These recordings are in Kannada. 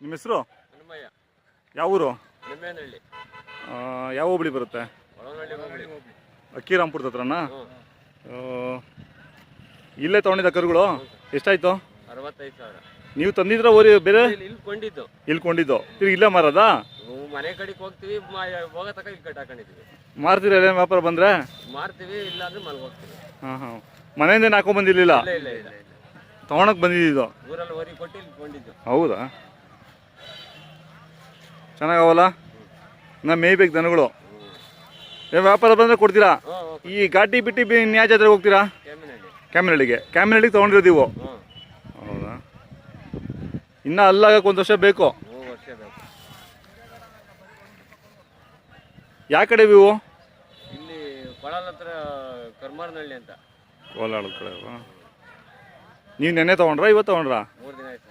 ನಿಮ್ಮ ಹೆಸರು? ಹನುಮಯ್ಯ. ಯಾವ ಊರು? ನಿಂಬೇನಹಳ್ಳಿ. ಯಾವ ಹೋಬಳಿ ಬರುತ್ತೆ? ಒಳವನಹಳ್ಳಿ ಹೋಬಳಿ. ಅಕ್ಕಿರಾಂಪುರದ ಹತ್ರನಾ? ಇಲ್ಲೇ ತೊಗೊಂಡಿದ್ದ ಕರುಗಳು? ಎಷ್ಟಾಯ್ತು? 65,000. ನೀವು ತಂದಿದ್ರ ಓರಿ ಬೇರೆ? ಇಲ್ಲಿ ಕೊಂಡಿದ್ದು. ಇಲ್ಲಿ ಕೊಂಡಿದ್ದು ತಿರ್ಗಿ ಇಲ್ಲೇ ಮಾರದ? ಮನೆ ಕಡೆಗೆ ಹೋಗ್ತೀವಿ, ಹೋಗೋ ತನಕ ಇಲ್ಲಿ ಕಟ್ಟ ಹಾಕೊಂಡಿದ್ದೀವಿ. ಮಾರ್ತೀರ? ಎಲ್ಲ ವ್ಯಾಪಾರ ಬಂದ್ರೆ ಮಾರ್ತೀವಿ, ಇಲ್ಲ ಅಂದ್ರೆ ಮನೆಗೆ ಹೋಗ್ತೀವಿ. ಹಾಂ ಮನೆಯಿಂದ ಹಾಕೊಂಡ್ ಬಂದಿರಲಿಲ್ಲ? ಇಲ್ಲ ತೊಗೊಳಕ್ ಬಂದಿದ್ದು? ಊರಲ್ಲಿ ಓರಿ ಕೊಟ್ಟು ಇಲ್ಲಿ ಕೊಂಡಿದ್ದು. ಹೌದಾ? ಚೆನ್ನಾಗವಲ್ಲ? ನಾ ಮೇಯ್ಬೇಕು ದನಗಳು. ವ್ಯಾಪಾರ ಬಂದರೆ ಕೊಡ್ತೀರಾ? ಈ ಘಾಟಿ ಬಿಟ್ಟು ಇನ್ಯಾ ಜಾತ್ರೆಗೆ ಹೋಗ್ತೀರಾ? ಕ್ಯಾಮಿನಹಳ್ಳಿಗೆ ತೊಗೊಂಡಿರೋದು ಇವು? ಹೌದಾ? ಇನ್ನೂ ಅಲ್ಲಾಗಕ್ಕೆ 1 ವರ್ಷ ಬೇಕು? ಯಾವ ಕಡೆ ಇವು? ಇಲ್ಲಿ ಕೊಳಲ ಹತ್ರ ಕರ್ಮಾರ್ನಹಳ್ಳಿ ಅಂತ. ಕೋಲಾರದ ಕಡೆ. ನೀವು ನೆನ್ನೆ ತೊಗೊಂಡ್ರಾ ಇವತ್ತು ತೊಗೊಂಡ್ರಾ? 3 ದಿನ ಆಯ್ತು.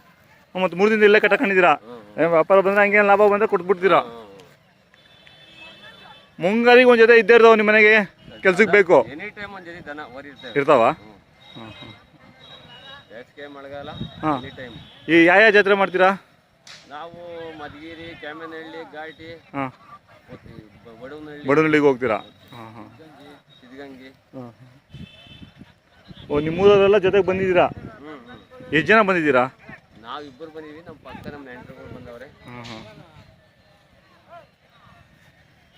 ಮತ್ತು 3 ದಿನದ ಇಲ್ಲೇ ಕಟ್ಟಾಕೊಂಡಿದ್ದೀರಾ? ವ್ಯಾಪಾರ ಬಂದರೆ ಹಂಗೆ ಲಾಭ ಬಂದರೆ ಕೊಟ್ಬಿಡ್ತೀರಾ? ಮುಂಗಾರಿಗೆ ಒಂದು ಜೊತೆ ಇದ್ದೇ ಇರ್ತಾವ ನಿಮ್ಮ ಮನೆಗೆ? ಕೆಲ್ಸಕ್ಕೆ ಬೇಕು? ಎನಿ ಟೈಮ್ ಒಂದು ಜೊತೆ ದನ ಓರಿ ಇರ್ತಾವ? ಬೇಸಿಗೆ ಮಳೆಗಾಲ ಎನಿ ಟೈಮ್. ಈ ಯಾವ ಜಾತ್ರೆ ಮಾಡ್ತೀರಾ? ನಾವು ಮಧುಗಿರಿ, ಕ್ಯಾಮನಹಳ್ಳಿ, ಘಾಟಿ, ಬಡವನಹಳ್ಳಿಗೆ ಹೋಗ್ತೀರಾ? ಸಿದ್ಧಗಂಗೆ. ಓ, ನಿಮ್ಮೂರವರೆಲ್ಲ ಜೊತೆಗೆ ಬಂದಿದ್ದೀರಾ? ಎಷ್ಟು ಜನ ಬಂದಿದ್ದೀರಾ? ನಾವು ಇಬ್ಬರು ಬಂದಿದ್ದೀವಿ, ನಮ್ಮ ಪಕ್ಕ ನಮ್ಮ ನೆಂಟರುಗಳು ಬಂದವ್ರೆ.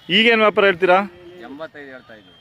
ಈಗೇನು ವ್ಯಾಪಾರ ಹೇಳ್ತೀರಾ? 85 ಹೇಳ್ತಾ ಇದ್ದೀವಿ.